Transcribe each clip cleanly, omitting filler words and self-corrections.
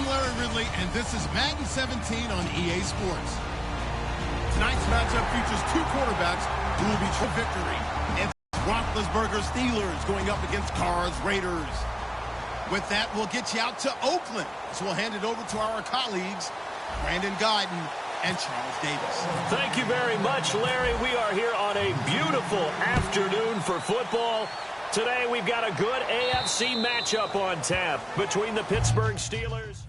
I'm Larry Ridley, and this is Madden 17 on EA Sports. Tonight's matchup features two quarterbacks who will be true victory. It's Roethlisberger Steelers going up against Carr's Raiders. With that, we'll get you out to Oakland. So we'll hand it over to our colleagues, Brandon Guyton and Charles Davis. Thank you very much, Larry. We are here on a beautiful afternoon for football. Today, we've got a good AFC matchup on tap between the Pittsburgh Steelers.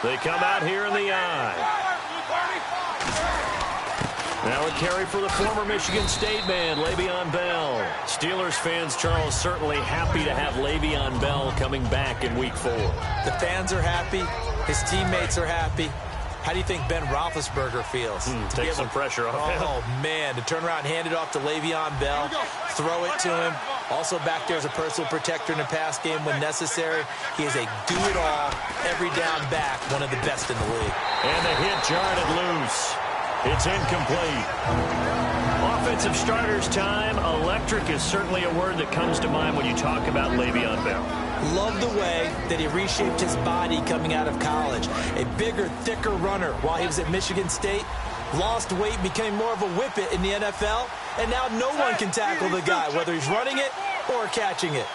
They come out here in the eye. Now a carry for the former Michigan State man, Le'Veon Bell. Steelers fans, Charles, certainly happy to have Le'Veon Bell coming back in Week 4. The fans are happy. His teammates are happy. How do you think Ben Roethlisberger feels? Take some pressure off him. Oh, man, to turn around and hand it off to Le'Veon Bell, throw it to him. Also back there as a personal protector in the pass game when necessary. He is a do-it-all, every-down back, one of the best in the league. And the hit jarred it loose. It's incomplete. Offensive starters time. Electric is certainly a word that comes to mind when you talk about Le'Veon Bell. Love the way that he reshaped his body coming out of college. A bigger, thicker runner while he was at Michigan State. Lost weight, became more of a whippet in the NFL, and now no one can tackle the guy, whether he's running it or catching it.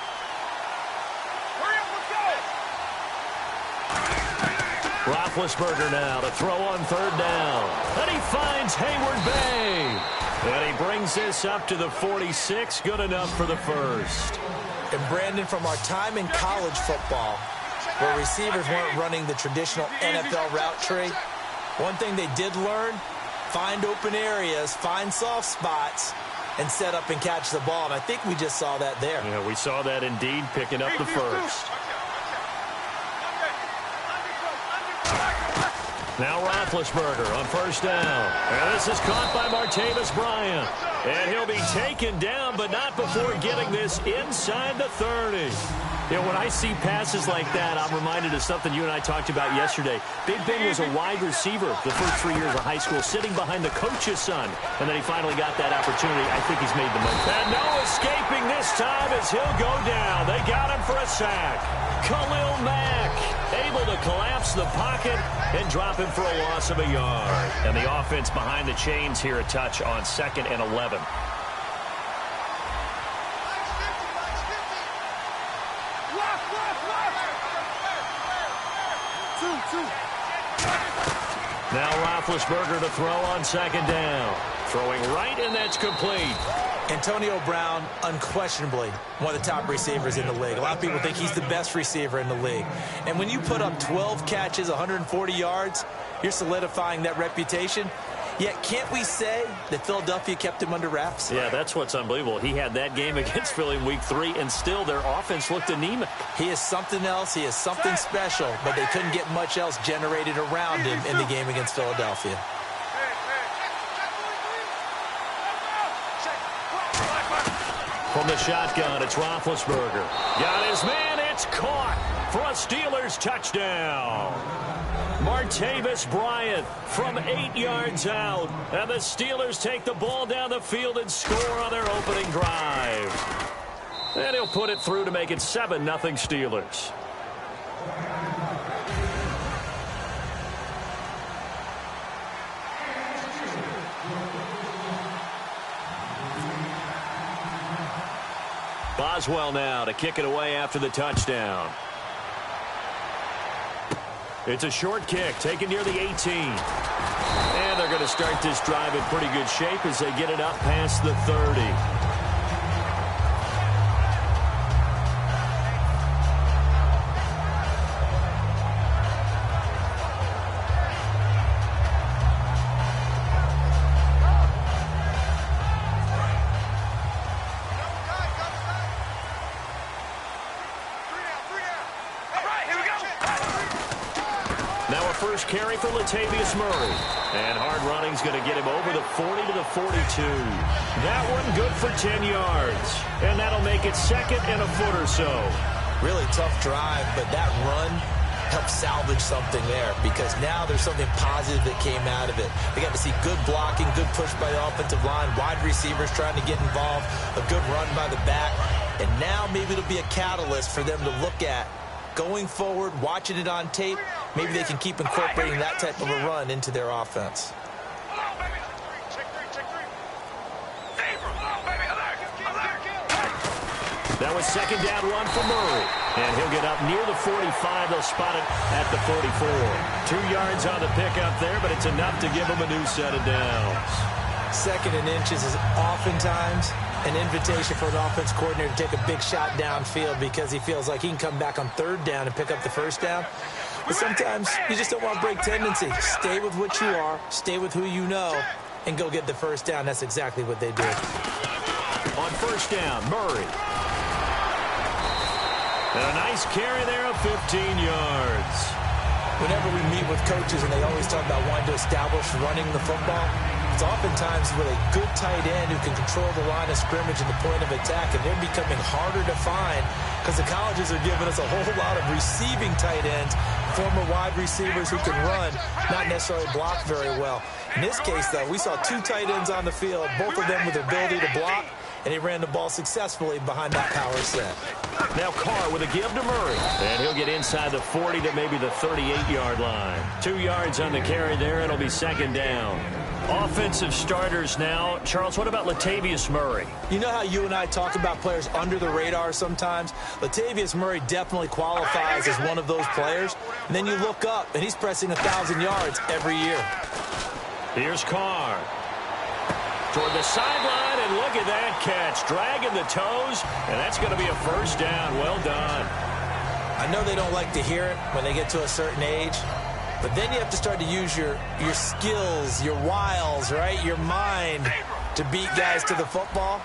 Roethlisberger now to throw on third down. And he finds Hayward Bay. And he brings this up to the 46. Good enough for the first. And Brandon, from our time in college football, where receivers weren't running the traditional NFL route tree, one thing they did learn, find open areas, find soft spots, and set up and catch the ball. And I think we just saw that there. Yeah, we saw that indeed, picking up the first. Now Roethlisberger on first down. And this is caught by Martavis Bryant. And he'll be taken down, but not before getting this inside the 30. You know, when I see passes like that, I'm reminded of something you and I talked about yesterday. Big Ben was a wide receiver the first 3 years of high school, sitting behind the coach's son. And then he finally got that opportunity. I think he's made the most. And no escaping this time as he'll go down. They got him for a sack. Khalil Mack able to collapse the pocket and drop him for a loss of a yard. And the offense behind the chains here a touch on 2nd and 11. Now Roethlisberger to throw on 2nd down. Throwing right, and that's complete. Antonio Brown, unquestionably one of the top receivers in the league. A lot of people think he's the best receiver in the league. And when you put up 12 catches, 140 yards, you're solidifying that reputation. Yet, can't we say that Philadelphia kept him under wraps? Yeah, that's what's unbelievable. He had that game against Philly in Week 3, and still their offense looked anemic. He is something else. He is something special, but they couldn't get much else generated around him in the game against Philadelphia. From the shotgun, it's Roethlisberger. Got his man, it's caught for a Steelers touchdown. Martavis Bryant from 8 yards out. And the Steelers take the ball down the field and score on their opening drive. And he'll put it through to make it 7-0 Steelers. Boswell now to kick it away after the touchdown. It's a short kick taken near the 18. And they're going to start this drive in pretty good shape as they get it up past the 30. carry for Latavius Murray. And hard running's going to get him over the 40 to the 42. That one good for 10 yards. And that'll make it second and a foot or so. Really tough drive, but that run helped salvage something there, because now there's something positive that came out of it. They got to see good blocking, good push by the offensive line, wide receivers trying to get involved, a good run by the back, and now maybe it'll be a catalyst for them to look at going forward, watching it on tape. Maybe they can keep incorporating that type of a run into their offense. That was second down run for Murray. And he'll get up near the 45. They'll spot it at the 44. 2 yards on the pickup there, but it's enough to give him a new set of downs. Second and inches is oftentimes an invitation for an offense coordinator to take a big shot downfield because he feels like he can come back on third down and pick up the first down. But sometimes you just don't want to break tendency. Stay with what you are, stay with who you know, and go get the first down. That's exactly what they did. On first down, Murray. And a nice carry there of 15 yards. Whenever we meet with coaches and they always talk about wanting to establish running the football, it's oftentimes with a good tight end who can control the line of scrimmage and the point of attack, and they're becoming harder to find because the colleges are giving us a whole lot of receiving tight ends, former wide receivers who can run, not necessarily block very well. In this case, though, we saw 2 tight ends on the field, both of them with the ability to block, and he ran the ball successfully behind that power set. Now Carr with a give to Murray. And he'll get inside the 40 to maybe the 38-yard line. 2 yards on the carry there. It'll be second down. Offensive starters now. Charles, what about Latavius Murray? You know how you and I talk about players under the radar sometimes? Latavius Murray definitely qualifies as one of those players. And then you look up, and he's pressing 1,000 yards every year. Here's Carr. Toward the sideline, and look at that catch. Dragging the toes, and that's going to be a first down. Well done. I know they don't like to hear it when they get to a certain age, but then you have to start to use your skills, your wiles, right? Your mind to beat guys to the football.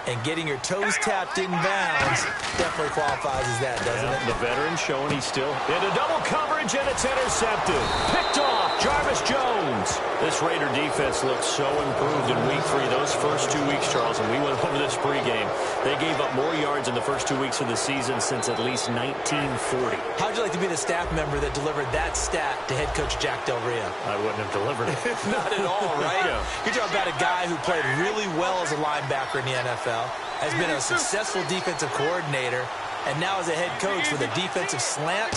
And getting your toes tapped in bounds definitely qualifies as that, doesn't it? The veteran showing he's still into double coverage, and it's intercepted. Picked off, Jarvis Jones. This Raider defense looks so improved in week 3. Those first 2 weeks, Charles, and we went over this pregame, they gave up more yards in the first 2 weeks of the season since at least 1940. How'd you like to be the staff member that delivered that stat to head coach Jack Del Rio? I wouldn't have delivered it. Not at all, right? Yeah. You're talking about a guy who played really well as a linebacker in the NFL, has been a successful defensive coordinator, and now as a head coach with a defensive slant.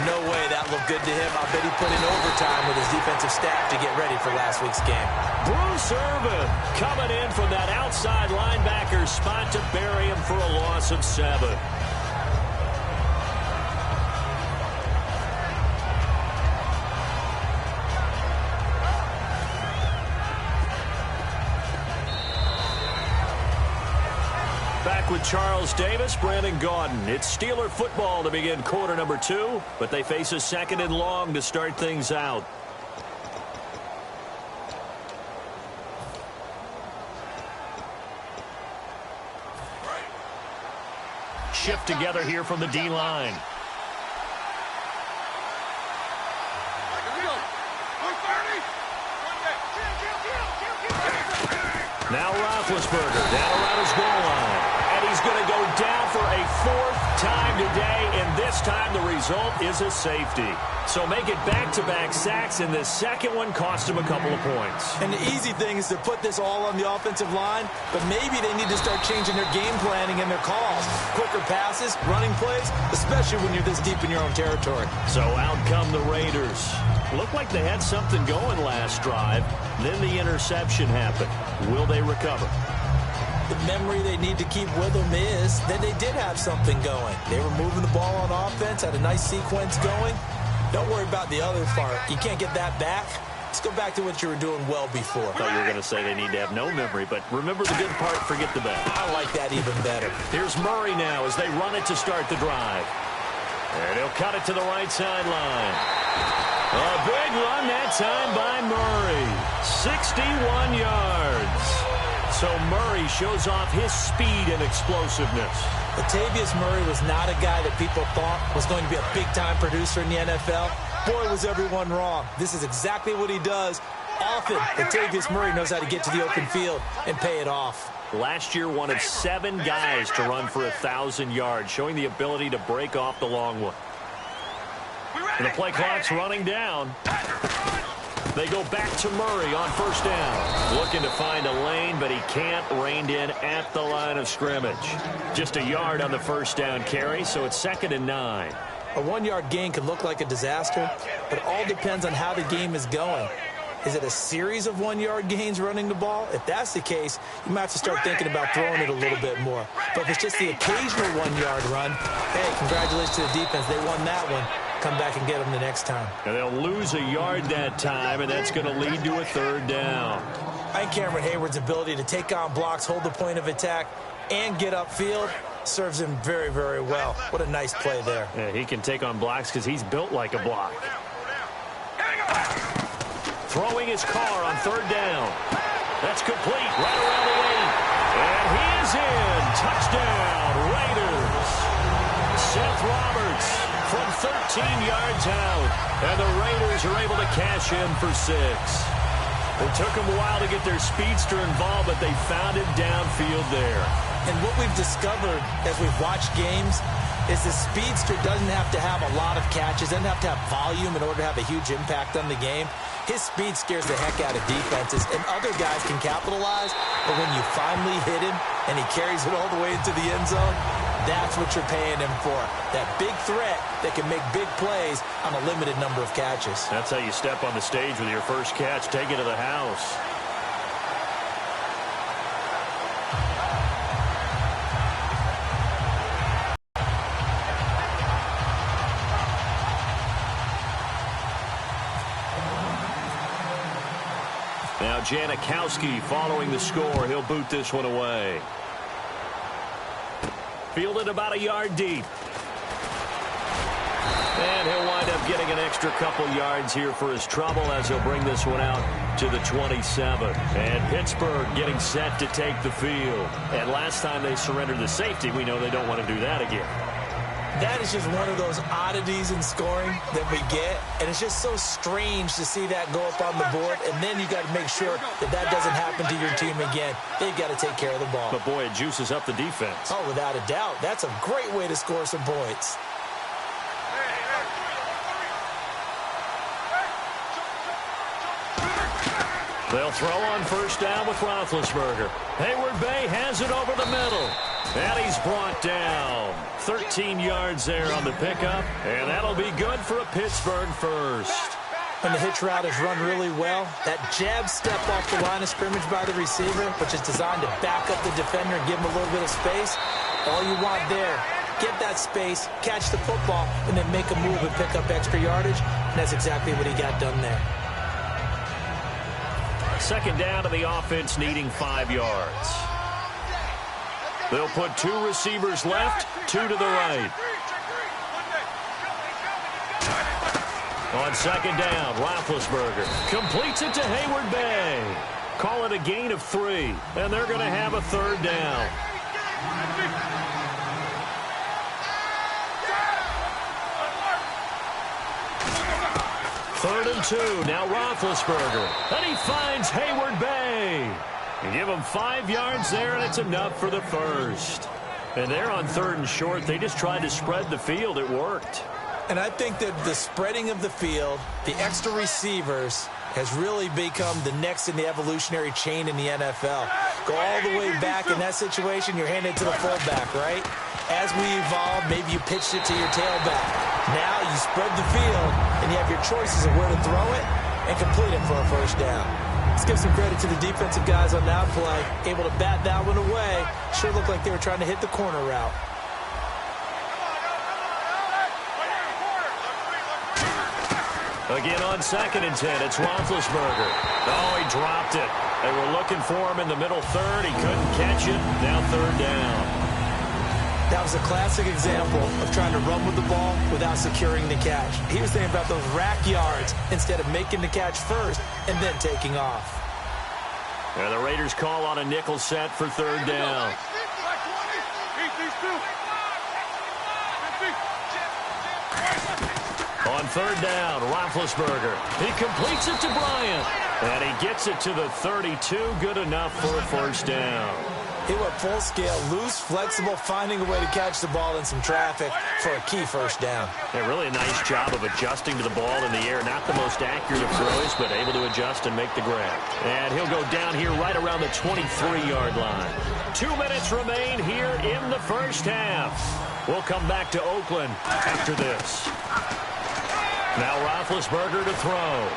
No way that looked good to him. I bet he put in overtime with his defensive staff to get ready for last week's game. Bruce Irvin coming in from that outside linebacker spot to bury him for a loss of 7. Back with Charles Davis, Brandon Gaudin. It's Steeler football to begin quarter number 2, but they face a second and long to start things out. Shift together here from the D-line. Now Roethlisberger down around his goal line. And he's going to go down for a 4th time today, and this time the result is a safety. So make it back-to-back sacks, and the second one cost him a couple of points. And the easy thing is to put this all on the offensive line, but maybe they need to start changing their game planning and their calls. Quicker passes, running plays, especially when you're this deep in your own territory. So out come the Raiders. Looked like they had something going last drive. Then the interception happened. Will they recover? The memory they need to keep with them is that they did have something going. They were moving the ball on offense, had a nice sequence going. Don't worry about the other part. You can't get that back. Let's go back to what you were doing well before. I thought you were going to say they need to have no memory, but remember the good part, forget the bad. I like that even better. Here's Murray now as they run it to start the drive. And he'll cut it to the right sideline. A big run that time by Murray. 61 yards. So Murray shows off his speed and explosiveness. Latavius Murray was not a guy that people thought was going to be a big-time producer in the NFL. boy, was everyone wrong. This is exactly what he does. Often, Latavius Murray knows how to get to the open field and pay it off. Last year, one of 7 guys to run for 1,000 yards, showing the ability to break off the long one. And the play clock's running down. They go back to Murray on first down. Looking to find a lane, but he can't. Reined in at the line of scrimmage. Just a yard on the first down carry, so it's 2nd and 9. A 1-yard gain can look like a disaster, but it all depends on how the game is going. Is it a series of 1-yard gains running the ball? If that's the case, you might have to start thinking about throwing it a little bit more. But if it's just the occasional 1-yard run, hey, congratulations to the defense. They won that one. Come back and get them the next time. And they'll lose a yard that time, and that's going to lead to a 3rd down. I think Cameron Hayward's ability to take on blocks, hold the point of attack, and get upfield serves him very, very well. What a nice play there. Yeah, he can take on blocks because he's built like a block. Throwing his car on 3rd down. That's complete right around the 8. And he is in. Touchdown, Raiders. Seth Roberts from 13 yards out. And the Raiders are able to cash in for 6. It took them a while to get their speedster involved, but they found him downfield there. And what we've discovered as we've watched games is the speedster doesn't have to have a lot of catches, doesn't have to have volume in order to have a huge impact on the game. His speed scares the heck out of defenses, and other guys can capitalize, but when you finally hit him and he carries it all the way into the end zone, that's what you're paying him for. That big threat that can make big plays on a limited number of catches. That's how you step on the stage with your first catch. Take it to the house. Now Janikowski following the score. He'll boot this one away. Fielded about a yard deep. And he'll wind up getting an extra couple yards here for his trouble as he'll bring this one out to the 27. And Pittsburgh getting set to take the field. And last time they surrendered the safety, we know they don't want to do that again. That is just one of those oddities in scoring that we get, and it's just so strange to see that go up on the board, and then you got to make sure that that doesn't happen to your team again. They've got to take care of the ball. But, boy, it juices up the defense. Oh, without a doubt. That's a great way to score some points. They'll throw on first down with Roethlisberger. Hayward Bay has it over the middle. And he's brought down. 13 yards there on the pickup. And that'll be good for a Pittsburgh first. When the hitch route is run really well, that jab step off the line of scrimmage by the receiver, which is designed to back up the defender and give him a little bit of space, all you want there, get that space, catch the football, and then make a move and pick up extra yardage. And that's exactly what he got done there. Second down to the offense, needing 5 yards. They'll put 2 receivers left, 2 to the right. On second down, Roethlisberger completes it to Hayward Bay. Call it a gain of 3, and they're going to have a 3rd down. Third and 2, now Roethlisberger. And he finds Hayward Bay. And give them 5 yards there, and it's enough for the first. And they're on 3rd and short. They just tried to spread the field. It worked. And I think that the spreading of the field, the extra receivers, has really become the next in the evolutionary chain in the NFL. Go all the way back in that situation, you're handed to the fullback, right? As we evolve, maybe you pitched it to your tailback. Now you spread the field, and you have your choices of where to throw it and complete it for a first down. Let's give some credit to the defensive guys on that play. Able to bat that one away. Sure looked like they were trying to hit the corner route. Again on 2nd and 10, it's Roethlisberger. Oh, he dropped it. They were looking for him in the middle third. He couldn't catch it. Now 3rd down. That was a classic example of trying to run with the ball without securing the catch. He was thinking about those rack yards instead of making the catch first and then taking off. And the Raiders call on a nickel set for 3rd down. On On third down, Roethlisberger. He completes it to Bryant. And he gets it to the 32. Good enough for a first down. He went full scale, loose, flexible, finding a way to catch the ball in some traffic for a key first down. Yeah, really a nice job of adjusting to the ball in the air. Not the most accurate of throws, but able to adjust and make the grab. And he'll go down here right around the 23-yard line. 2 minutes remain here in the first half. We'll come back to Oakland after this. Now Roethlisberger to throw.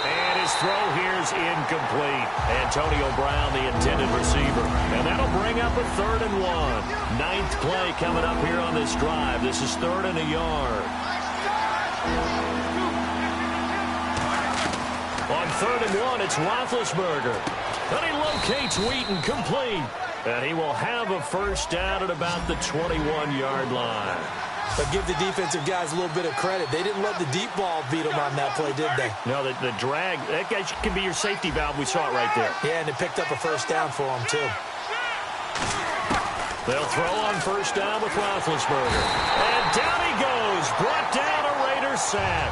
And his throw here's incomplete. Antonio Brown, the intended receiver. And that'll bring up a 3rd and 1. Ninth play coming up here on this drive. This is 3rd and a yard. On 3rd and 1, it's Roethlisberger. And he locates Wheaton complete. And he will have a first down at about the 21-yard line. But give the defensive guys a little bit of credit. They didn't let the deep ball beat them on that play, did they? No, the drag, that guy can be your safety valve. We saw it right there. Yeah, and it picked up a first down for them, too. They'll throw on first down with Roethlisberger. And down he goes. Brought down a Raider sack.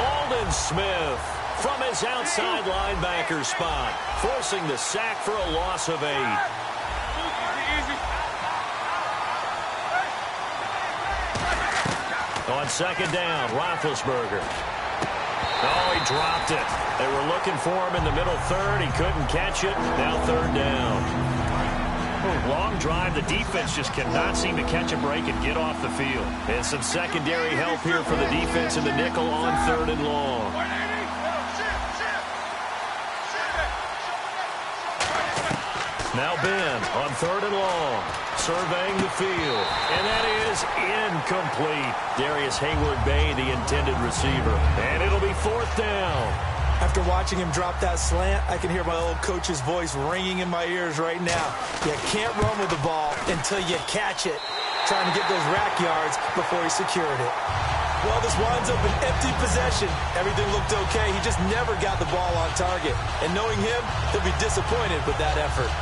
Aldon Smith from his outside linebacker spot, forcing the sack for a loss of 8. On second down, Roethlisberger. Oh, he dropped it. They were looking for him in the middle third. He couldn't catch it. Now 3rd down. Long drive. The defense just cannot seem to catch a break and get off the field. And some secondary help here for the defense in the nickel on 3rd and long. Now Ben on 3rd and long, surveying the field, and that is incomplete. Darius Hayward-Bay, the intended receiver, and it'll be 4th down. After watching him drop that slant, I can hear my old coach's voice ringing in my ears right now. You can't run with the ball until you catch it. Trying to get those rack yards before he secured it. Well, this winds up an empty possession. Everything looked okay. He just never got the ball on target. And knowing him, he'll be disappointed with that effort.